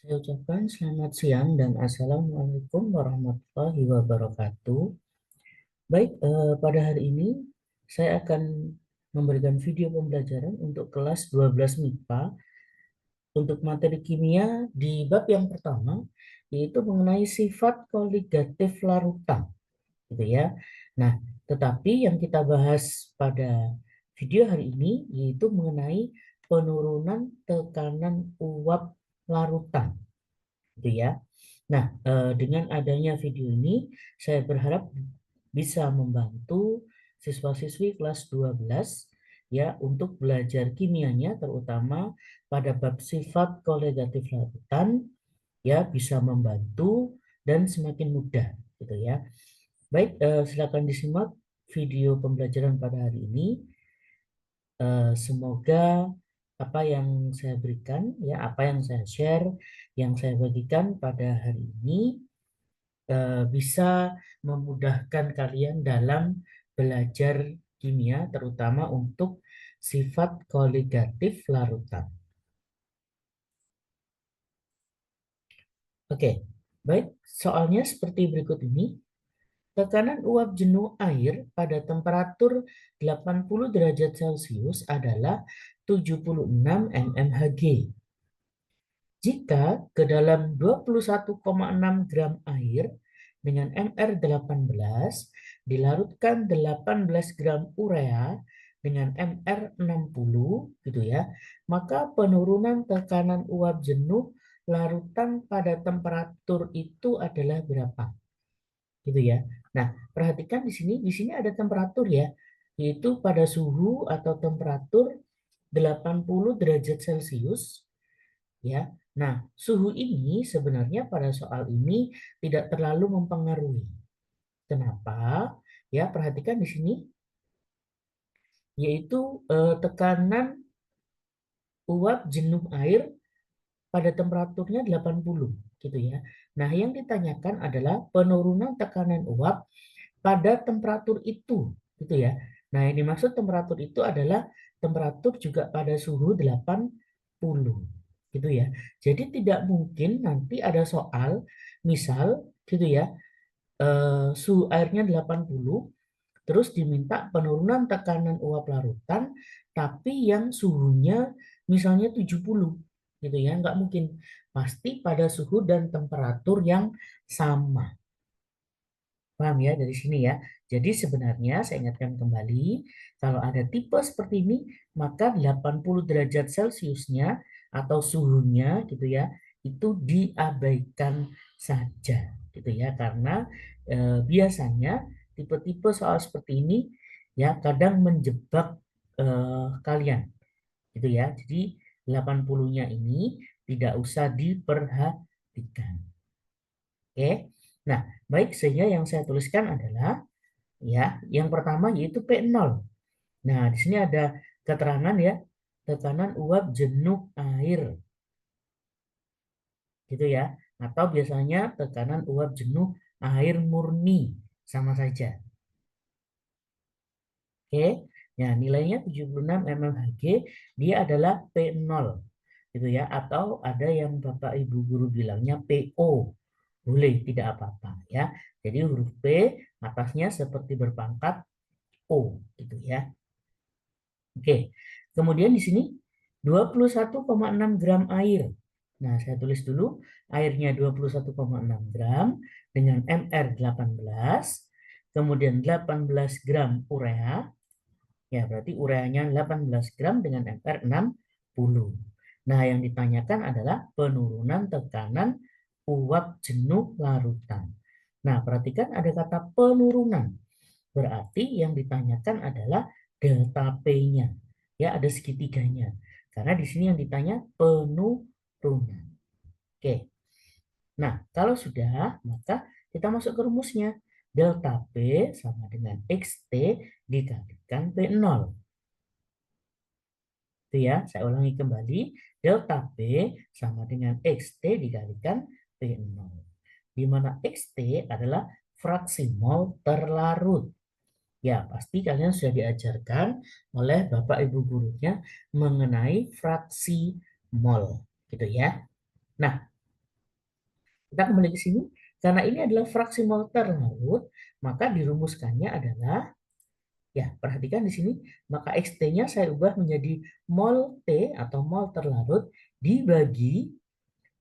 Saya ucapkan selamat siang dan Assalamualaikum warahmatullahi wabarakatuh. Baik, pada hari ini saya akan memberikan video pembelajaran untuk kelas 12 MIPA untuk materi kimia di bab yang pertama, yaitu mengenai sifat koligatif larutan, gitu ya. Nah, tetapi yang kita bahas pada video hari ini yaitu mengenai penurunan tekanan uap larutan, gitu ya. Nah, dengan adanya video ini, saya berharap bisa membantu siswa-siswi kelas 12 ya untuk belajar kimianya, terutama pada bab sifat koligatif larutan, ya bisa membantu dan semakin mudah gitu ya. Baik, silakan disimak video pembelajaran pada hari ini. Semoga apa yang saya berikan, ya apa yang saya share, yang saya bagikan pada hari ini bisa memudahkan kalian dalam belajar kimia, terutama untuk sifat koligatif larutan. Oke, baik. Soalnya seperti berikut ini. Tekanan uap jenuh air pada temperatur 80 derajat Celcius adalah 76 mmHg. Jika ke dalam 21,6 gram air dengan MR18 dilarutkan 18 gram urea dengan MR60 gitu ya, maka penurunan tekanan uap jenuh larutan pada temperatur itu adalah berapa? Gitu ya. Nah, perhatikan di sini ada temperatur ya, yaitu pada suhu atau temperatur 80 derajat Celcius ya. Nah, suhu ini sebenarnya pada soal ini tidak terlalu mempengaruhi. Kenapa? Ya, perhatikan di sini yaitu tekanan uap jenuh air pada temperaturnya 80 gitu ya. Nah, yang ditanyakan adalah penurunan tekanan uap pada temperatur itu gitu ya. Nah, yang dimaksud temperatur itu adalah temperatur juga pada suhu 80 gitu ya. Jadi tidak mungkin nanti ada soal misal gitu ya, suhu airnya 80 terus diminta penurunan tekanan uap larutan tapi yang suhunya misalnya 70 gitu ya, nggak mungkin. Pasti pada suhu dan temperatur yang sama. Paham ya dari sini ya. Jadi sebenarnya saya ingatkan kembali, kalau ada tipe seperti ini, maka 80 derajat Celciusnya atau suhunya gitu ya, itu diabaikan saja gitu ya. Karena biasanya tipe-tipe soal seperti ini ya kadang menjebak kalian gitu ya. Jadi 80-nya ini tidak usah diperhatikan. Oke. Nah, baik, sehingga yang saya tuliskan adalah ya, yang pertama yaitu P0. Nah, di sini ada keterangan ya, tekanan uap jenuh air. Gitu ya. Atau biasanya tekanan uap jenuh air murni, sama saja. Oke. Ya, nilainya 76 mmHg, dia adalah P0. Gitu ya, atau ada yang Bapak Ibu guru bilangnya PO. Boleh, tidak apa-apa ya. Jadi huruf P atasnya seperti berpangkat O gitu ya. Oke. Kemudian di sini 21,6 gram air. Nah, saya tulis dulu airnya 21,6 gram dengan MR18, kemudian 18 gram urea. Ya, berarti ureanya 18 gram dengan MR60. Nah, yang ditanyakan adalah penurunan tekanan uap jenuh larutan. Nah, perhatikan ada kata penurunan. Berarti yang ditanyakan adalah delta P-nya. Ya, ada segitiganya. Karena di sini yang ditanya penurunan. Oke. Nah, kalau sudah, maka kita masuk ke rumusnya. Delta P sama dengan XT dikalikan P0. Itu ya, saya ulangi kembali. Delta P sama dengan XT dikalikan P0. Di mana XT adalah fraksi mol terlarut. Ya, pasti kalian sudah diajarkan oleh Bapak Ibu gurunya mengenai fraksi mol, gitu ya. Nah, Kita kembali ke sini. Karena ini adalah fraksi mol terlarut, maka dirumuskannya adalah, ya perhatikan di sini, maka XT-nya saya ubah menjadi mol T atau mol terlarut dibagi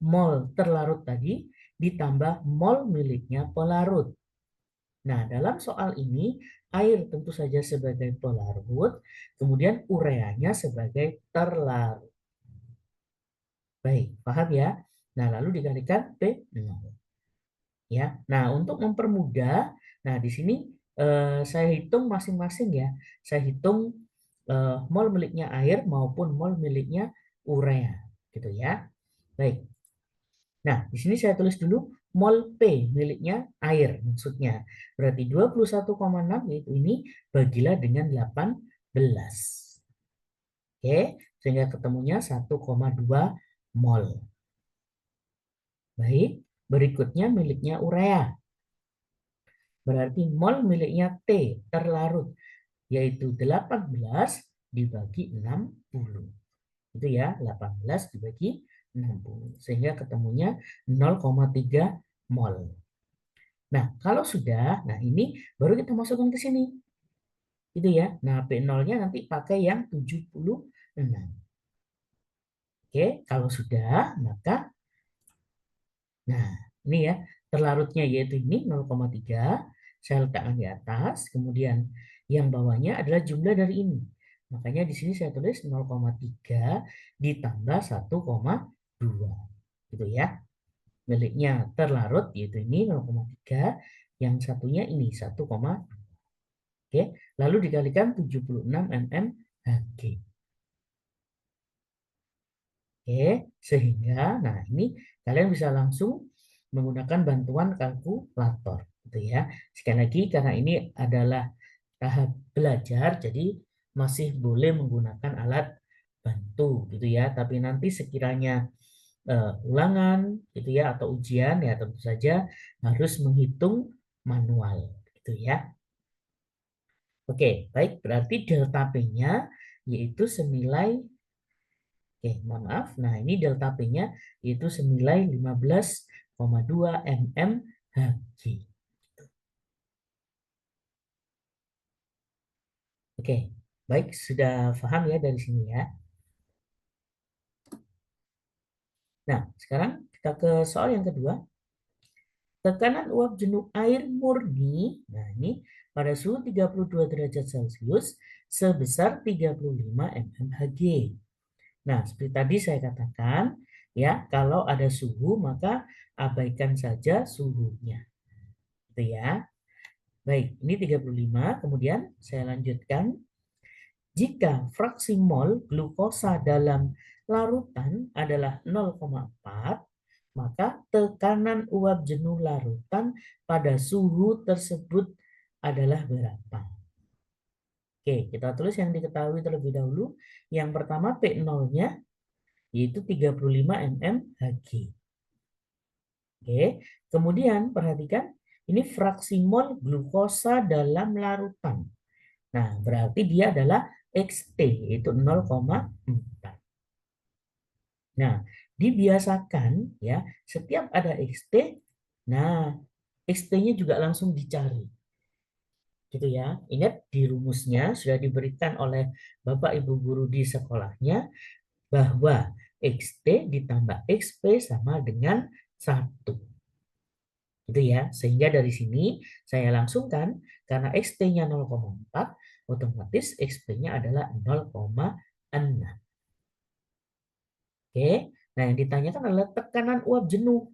mol terlarut tadi ditambah mol miliknya pelarut. Nah, dalam soal ini, air tentu saja sebagai pelarut, kemudian ureanya sebagai terlarut. Baik, paham ya? Nah, lalu dikalikan P0. Ya. Nah, untuk mempermudah, nah di sini saya hitung masing-masing ya. Saya hitung mol miliknya air maupun mol miliknya urea, gitu ya. Baik. Nah, di sini saya tulis dulu mol P miliknya air maksudnya. Berarti 21,6 yaitu ini bagilah dengan 18. Oke, sehingga ketemunya 1,2 mol. Baik, berikutnya miliknya urea. Berarti mol miliknya T terlarut yaitu 18 dibagi 60. Itu ya, 18 dibagi 60. Sehingga ketemunya 0,3 mol. Nah, kalau sudah, nah ini baru kita masukkan ke sini. Gitu ya. Nah, P0-nya nanti pakai yang 76. Oke, kalau sudah, maka nah, ini ya, terlarutnya yaitu ini 0,3. Saya letakkan di atas, kemudian yang bawahnya adalah jumlah dari ini. Makanya di sini saya tulis 0,3 ditambah 1,2. Gitu ya. Miliknya terlarut yaitu ini 0,3, yang satunya ini 1,2. Oke, lalu dikalikan 76 mm Hg. Oke, sehingga nah ini kalian bisa langsung menggunakan bantuan kalkulator gitu ya. Sekali lagi karena ini adalah tahap belajar jadi masih boleh menggunakan alat bantu gitu ya. Tapi nanti sekiranya ulangan gitu ya atau ujian ya tentu saja harus menghitung manual gitu ya. Oke, baik berarti delta P-nya yaitu senilai, oke, mohon maaf. Nah, ini delta P-nya yaitu senilai 15,2 mm Hg. Oke, baik sudah paham ya dari sini ya. Nah, sekarang kita ke soal yang kedua. Tekanan uap jenuh air murni, nah ini pada suhu 32 derajat Celcius sebesar 35 mmHg. Nah, seperti tadi saya katakan, ya, kalau ada suhu maka abaikan saja suhunya. Gitu ya. Baik, ini 35, kemudian saya lanjutkan. Jika fraksi mol glukosa dalam larutan adalah 0,4, maka tekanan uap jenuh larutan pada suhu tersebut adalah berapa? Oke, kita tulis yang diketahui terlebih dahulu. Yang pertama P0-nya yaitu 35 mmHg. Oke, kemudian perhatikan ini fraksi mol glukosa dalam larutan. Nah, berarti dia adalah XT yaitu 0,4. Nah, dibiasakan ya, setiap ada XT, nah XT-nya juga langsung dicari. Gitu ya. Ingat di rumusnya sudah diberikan oleh Bapak Ibu guru di sekolahnya bahwa XT ditambah XP sama dengan 1. Gitu ya. Sehingga dari sini saya langsungkan karena XT-nya 0,4, otomatis XP-nya adalah 0,6. Oke. Nah, yang ditanyakan adalah tekanan uap jenuh.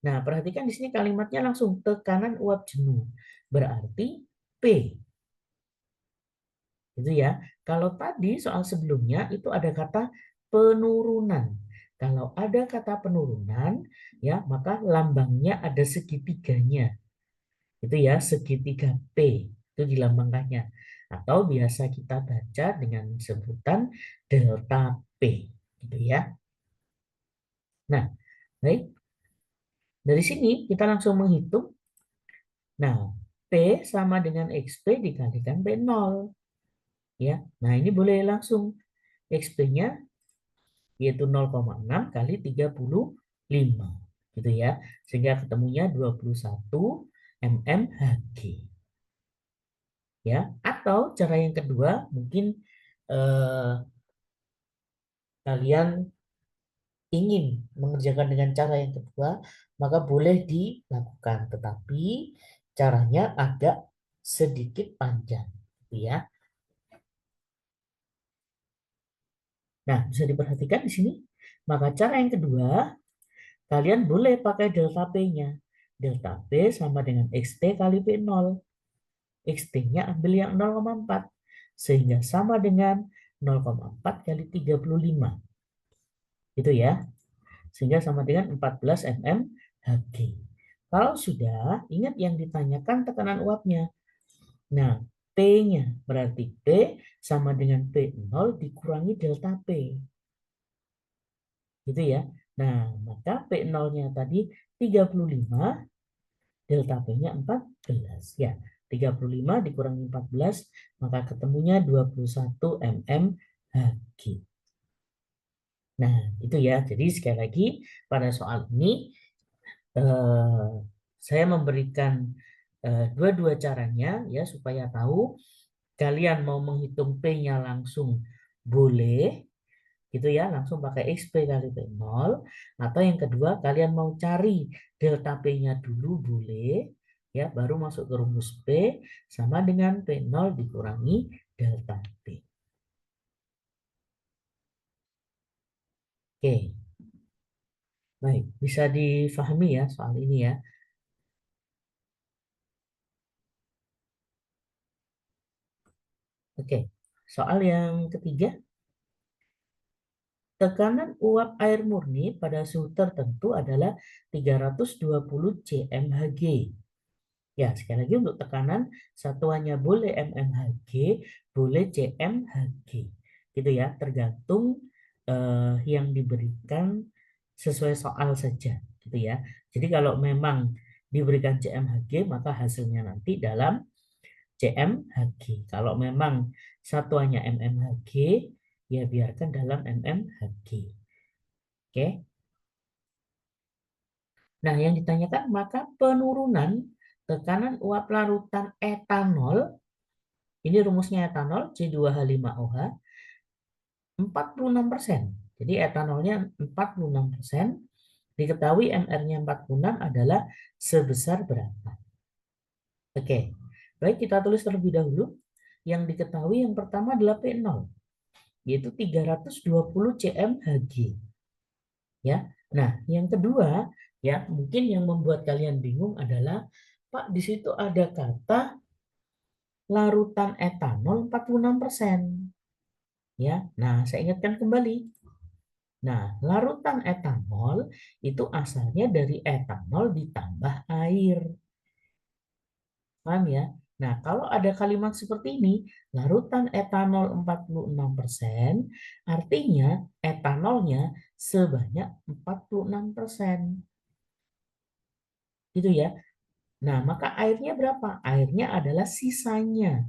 Nah, perhatikan di sini kalimatnya langsung tekanan uap jenuh. Berarti P. Gitu ya. Kalau tadi soal sebelumnya itu ada kata penurunan. Kalau ada kata penurunan, ya, maka lambangnya ada segitiganya. Itu ya, segitiga P. Itu dilambangkannya. Atau biasa kita baca dengan sebutan delta P. Gitu ya. Nah, baik. Dari sini kita langsung menghitung. Nah, P sama dengan XP dikalikan P0. Ya. Nah, ini boleh langsung. XP-nya yaitu 0,6 kali 35. gitu ya. Sehingga ketemunya 21 mmHg. Ya, atau cara yang kedua mungkin kalian ingin mengerjakan dengan cara yang kedua, maka boleh dilakukan, tetapi caranya agak sedikit panjang, gitu ya. Nah, bisa diperhatikan di sini. Maka cara yang kedua, kalian boleh pakai delta P-nya. Delta P sama dengan XT kali P0. XT-nya ambil yang 0,4. Sehingga sama dengan 0,4 kali 35. Gitu ya. Sehingga sama dengan 14 mmHg. Kalau sudah, ingat yang ditanyakan tekanan uapnya. Nah, P-nya berarti P sama dengan P0 dikurangi delta P. Gitu ya. Nah, maka P0-nya tadi 35, delta P-nya 14. Ya, 35 dikurangi 14, maka ketemunya 21 mmHg. Nah, itu ya. Jadi sekali lagi pada soal ini eh, saya memberikan dua-dua caranya ya supaya tahu kalian mau menghitung P-nya langsung boleh gitu ya, langsung pakai XP kali P0, atau yang kedua kalian mau cari delta P-nya dulu boleh ya, baru masuk ke rumus P sama dengan P0 dikurangi delta P. Oke, baik, bisa difahami ya soal ini ya. Oke, soal yang ketiga, tekanan uap air murni pada suhu tertentu adalah 320 cmHg. Ya, sekali lagi untuk tekanan satuannya boleh mmHg, boleh cmHg. Gitu ya, tergantung yang diberikan sesuai soal saja, gitu ya. Jadi kalau memang diberikan cmHg, maka hasilnya nanti dalam cmHg. Kalau memang satuannya mmHg, ya biarkan dalam mmHg. Oke. Nah, yang ditanyakan maka penurunan tekanan uap larutan etanol, ini rumusnya etanol C2H5OH, 46%. Jadi etanolnya 46%, diketahui MR-nya 46 adalah sebesar berapa? Oke, baik kita tulis terlebih dahulu. Yang diketahui yang pertama adalah P0, yaitu 320 cmHg. Ya, nah yang kedua, ya mungkin yang membuat kalian bingung adalah, Pak, di situ ada kata larutan etanol 46%. Ya, nah saya ingatkan kembali. Nah, larutan etanol itu asalnya dari etanol ditambah air. Paham ya? Nah, kalau ada kalimat seperti ini, larutan etanol 46%, artinya etanolnya sebanyak 46%. Gitu ya. Nah, maka airnya berapa? Airnya adalah sisanya.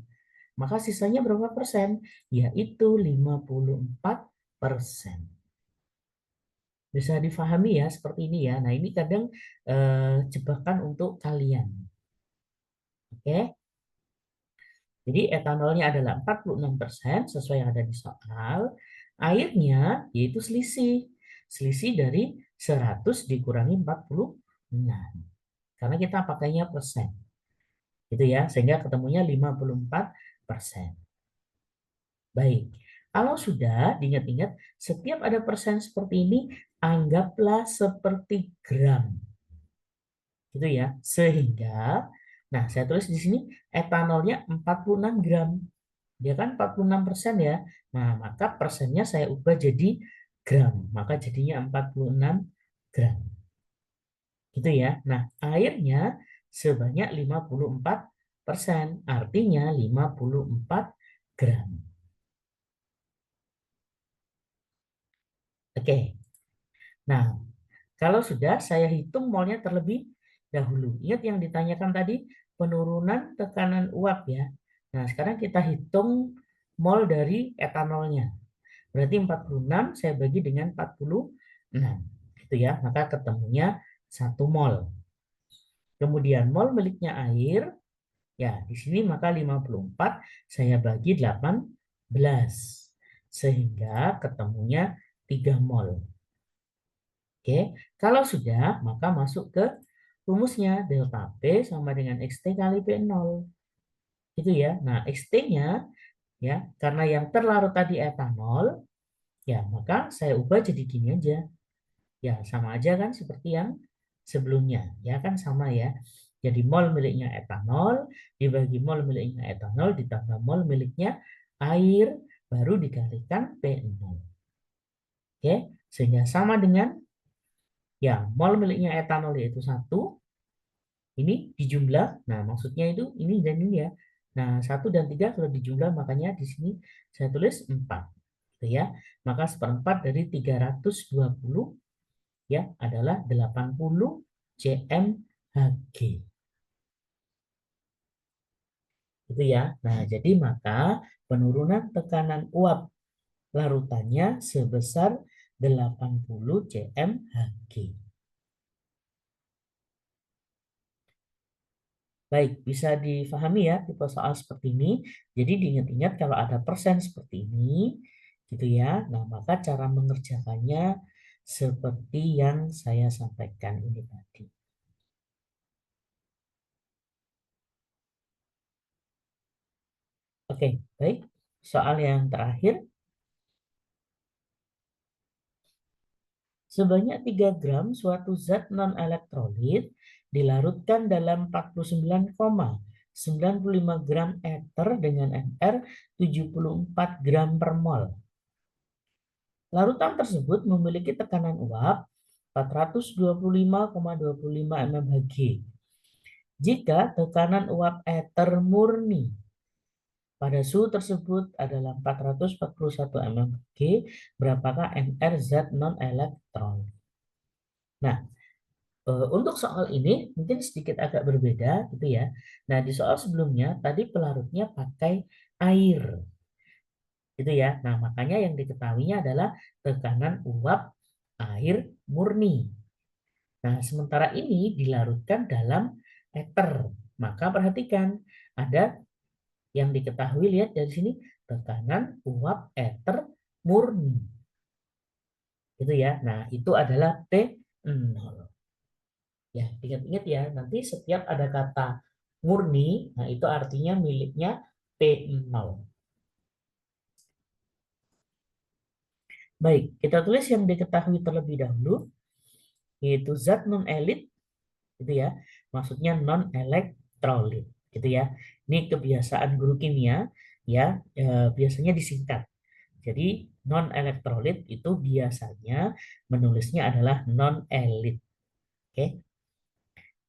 Maka sisanya berapa persen? Yaitu 54%. Bisa difahami ya seperti ini ya. Nah, ini kadang jebakan untuk kalian. Oke. Jadi etanolnya adalah 46% sesuai yang ada di soal. Airnya yaitu selisih. Selisih dari 100 dikurangi 46. Karena kita pakainya persen. Gitu ya. Sehingga ketemunya 54%. Baik. Kalau sudah diingat-ingat, setiap ada persen seperti ini, anggaplah seperti gram. Gitu ya. Sehingga, nah saya tulis di sini, etanolnya 46 gram. Dia kan 46% ya. Nah, maka persennya saya ubah jadi gram. Maka jadinya 46 gram. Gitu ya. Nah, airnya sebanyak 54%. Artinya 54 gram. Oke. Nah, kalau sudah saya hitung molnya terlebih dahulu. Ingat yang ditanyakan tadi penurunan tekanan uap ya. Nah, sekarang kita hitung mol dari etanolnya. Berarti 46 saya bagi dengan 46. Gitu ya. Maka ketemunya 1 mol. Kemudian mol miliknya air, ya di sini maka 54 saya bagi 18. Sehingga ketemunya 3 mol. Oke, kalau sudah maka masuk ke rumusnya delta P sama dengan XT kali P0. Itu ya. Nah, XT-nya ya karena yang terlarut tadi etanol, ya maka saya ubah jadi gini aja. Ya, sama aja kan seperti yang sebelumnya. Ya kan sama ya. Jadi mol miliknya etanol dibagi mol miliknya etanol ditambah mol miliknya air baru dikalikan P0. Oke, sehingga sama dengan ya mol miliknya etanol yaitu 1. Ini dijumlah. Nah, maksudnya itu ini dan ini ya. Nah, 1 dan 3 kalau dijumlah makanya di sini saya tulis 4. Gitu ya. Maka seperempat dari 320 ya adalah 80 cmHg. Gitu ya. Nah, jadi maka penurunan tekanan uap larutannya sebesar 80 cmHg. Baik, bisa difahami ya tipe soal seperti ini. Jadi diingat-ingat kalau ada persen seperti ini, gitu ya. Nah, maka cara mengerjakannya seperti yang saya sampaikan ini tadi. Oke, baik. Soal yang terakhir. Sebanyak 3 gram suatu zat non-elektrolit dilarutkan dalam 49,95 gram ether dengan Mr 74 gram per mol. Larutan tersebut memiliki tekanan uap 425,25 mmHg. Jika tekanan uap ether murni pada suhu tersebut adalah 441 mmHg, berapakah Mr zat non-elektron? Nah, untuk soal ini mungkin sedikit agak berbeda gitu ya. Nah, di soal sebelumnya tadi pelarutnya pakai air. Gitu ya. Nah, makanya yang diketahuinya adalah tekanan uap air murni. Nah, sementara ini dilarutkan dalam ether. Maka perhatikan, ada yang diketahui, lihat dari sini, tekanan uap ether murni. Gitu ya. Nah, itu adalah T0. Ya, ingat-ingat ya, nanti setiap ada kata murni, nah itu artinya miliknya P0. Baik, kita tulis yang diketahui terlebih dahulu, yaitu zat non-elit, gitu ya. Maksudnya non-elektrolit, gitu ya. Ini kebiasaan guru kimia, ya, biasanya disingkat. Jadi non-elektrolit itu biasanya menulisnya adalah non-elit. Oke.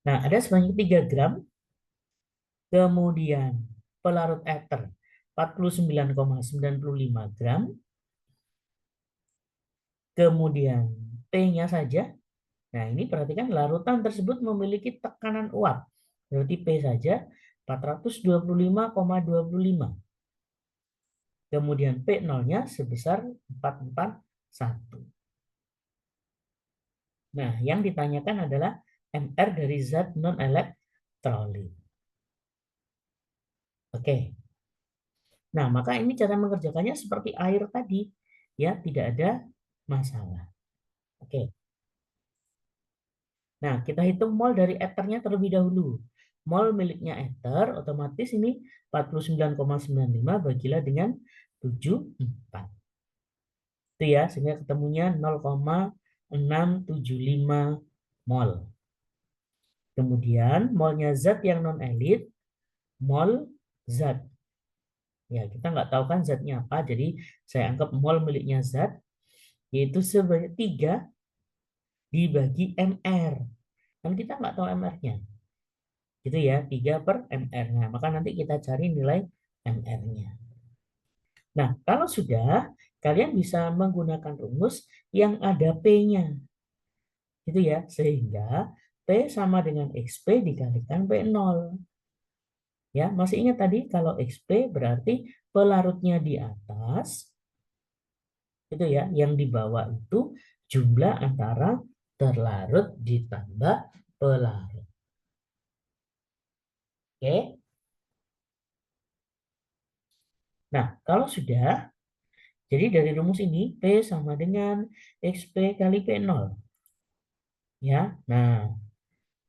Nah, ada sebanyak 3 gram. Kemudian pelarut ether 49,95 gram. Kemudian P-nya saja. Nah, ini perhatikan larutan tersebut memiliki tekanan uap. Berarti P saja 425,25. Kemudian P0-nya sebesar 441. Nah, yang ditanyakan adalah Mr dari zat non-elektrolit. Oke. Nah, maka ini cara mengerjakannya seperti air tadi. Ya, tidak ada masalah. Oke. Nah, kita hitung mol dari ethernya terlebih dahulu. Mol miliknya ether, otomatis ini 49,95 bagilah dengan 74. Itu ya, sehingga ketemunya 0,675 mol. Kemudian molnya zat yang non-elit, mol zat. Ya, kita nggak tahu kan zatnya apa, jadi saya anggap mol miliknya zat, yaitu sebanyak 3 dibagi MR. Kan kita nggak tahu MR-nya. Gitu ya, 3 per MR. Nah, maka nanti kita cari nilai MR-nya. Nah, kalau sudah, kalian bisa menggunakan rumus yang ada P-nya. Gitu ya, sehingga P sama dengan XP dikalikan P0. Ya, masih ingat tadi kalau XP berarti pelarutnya di atas, itu ya, yang di bawah itu jumlah antara terlarut ditambah pelarut. Oke. Nah, kalau sudah, jadi dari rumus ini P sama dengan XP kali P0. Ya, nah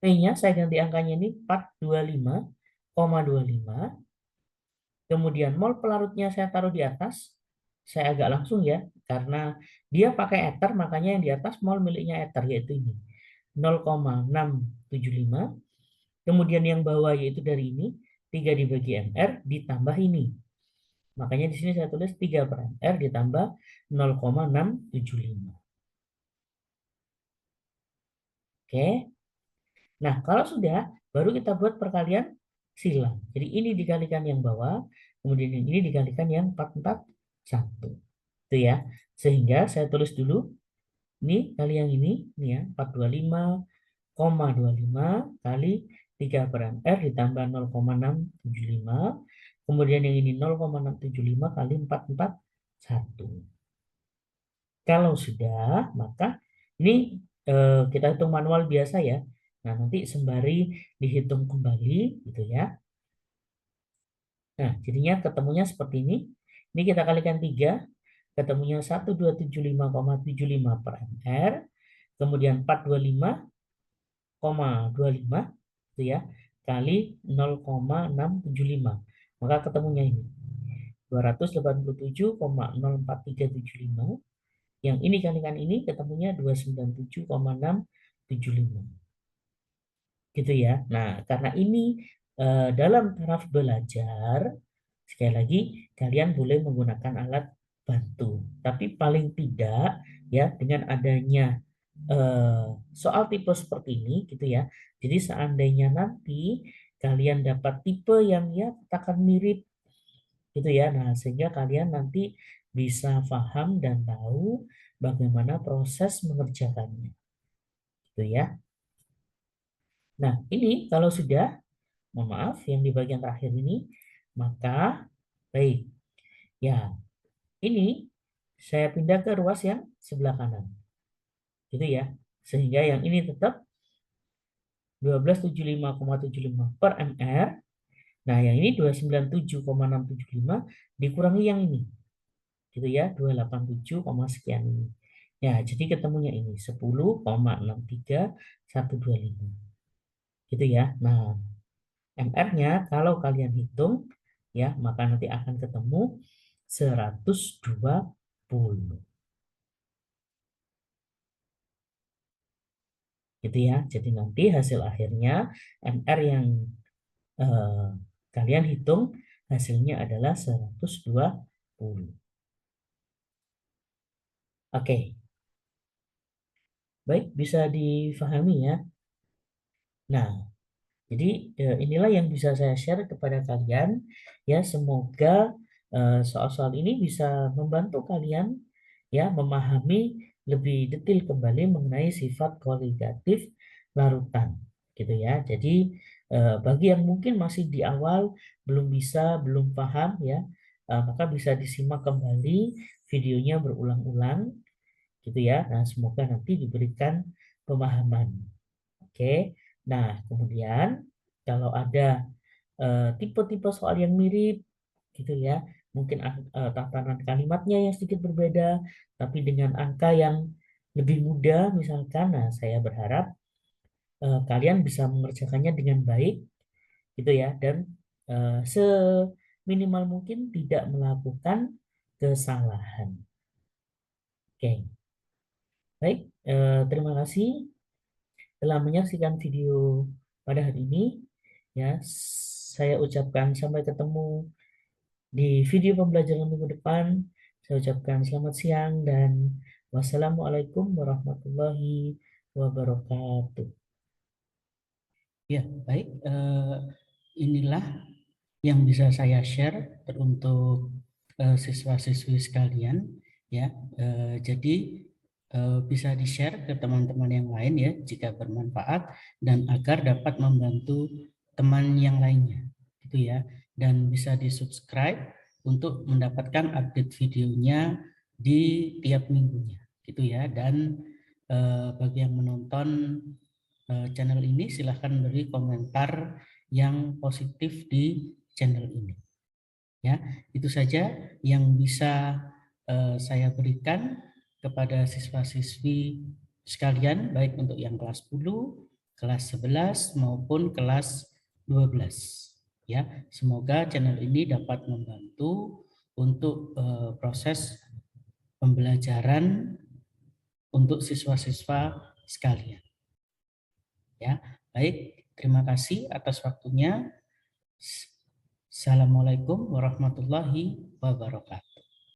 P-nya saya ganti angkanya ini 425,25. Kemudian mol pelarutnya saya taruh di atas. Saya agak langsung ya, karena dia pakai ether, makanya yang di atas mol miliknya ether, yaitu ini. 0,675. Kemudian yang bawah yaitu dari ini, 3 dibagi MR ditambah ini. Makanya di sini saya tulis 3 per MR ditambah 0,675. Oke. Nah, kalau sudah, baru kita buat perkalian silang. Jadi ini dikalikan yang bawah, kemudian ini dikalikan yang 441. Itu ya. Sehingga saya tulis dulu, ini kali yang ini ya, 425,25 kali 3 per MR ditambah 0,675. Kemudian yang ini 0,675 kali 441. Kalau sudah, maka ini kita hitung manual biasa ya. Nah, nanti sembari dihitung kembali gitu ya. Nah, jadinya ketemunya seperti ini. Ini kita kalikan 3, ketemunya 1275,75 per MR. Kemudian 425,25 itu ya, kali 0,675. Maka ketemunya ini 287,04375. Yang ini kalikan ini ketemunya 297,675. Gitu ya. Nah, karena ini dalam taraf belajar, sekali lagi kalian boleh menggunakan alat bantu. Tapi paling tidak ya dengan adanya soal tipe seperti ini gitu ya. Jadi seandainya nanti kalian dapat tipe yang ya katakan mirip gitu ya. Nah, sehingga kalian nanti bisa paham dan tahu bagaimana proses mengerjakannya. Gitu ya. Nah, ini kalau sudah, mohon maaf, yang di bagian terakhir ini, maka baik. Ya, ini saya pindah ke ruas yang sebelah kanan. Gitu ya. Sehingga yang ini tetap 1275,75 per MR. Nah, yang ini 297,675 dikurangi yang ini. Gitu ya, 287, sekian ini. Ya, jadi ketemunya ini 10,63125. Gitu ya. Nah, MR-nya kalau kalian hitung ya, maka nanti akan ketemu 120. Gitu ya. Jadi nanti hasil akhirnya MR yang eh, kalian hitung hasilnya adalah 120. Oke, baik, bisa difahami ya. Nah, jadi inilah yang bisa saya share kepada kalian ya, semoga soal-soal ini bisa membantu kalian ya memahami lebih detail kembali mengenai sifat kualitatif larutan gitu ya. Jadi bagi yang mungkin masih di awal belum bisa, belum paham ya, maka bisa disimak kembali videonya berulang-ulang gitu ya. Nah, semoga nanti diberikan pemahaman. Oke. Nah, kemudian kalau ada tipe-tipe soal yang mirip gitu ya, mungkin tatanan kalimatnya yang sedikit berbeda, tapi dengan angka yang lebih mudah misalkan. Nah, saya berharap kalian bisa mengerjakannya dengan baik gitu ya, dan seminimal mungkin tidak melakukan kesalahan. Oke, baik. Terima kasih telah menyaksikan video pada hari ini. Ya, saya ucapkan sampai ketemu di video pembelajaran minggu depan. Saya ucapkan selamat siang dan wassalamualaikum warahmatullahi wabarakatuh. Ya, baik. Inilah yang bisa saya share untuk siswa-siswi sekalian. Ya, jadi bisa di-share ke teman-teman yang lain ya jika bermanfaat dan agar dapat membantu teman yang lainnya, gitu ya. Dan bisa di-subscribe untuk mendapatkan update videonya di tiap minggunya, gitu ya. Dan bagi yang menonton channel ini silahkan beri komentar yang positif di channel ini. Ya, itu saja yang bisa saya berikan kepada siswa-siswi sekalian, baik untuk yang kelas 10, kelas 11 maupun kelas 12. Ya, semoga channel ini dapat membantu untuk proses pembelajaran untuk siswa-siswa sekalian. Ya, baik, terima kasih atas waktunya. Assalamualaikum warahmatullahi wabarakatuh.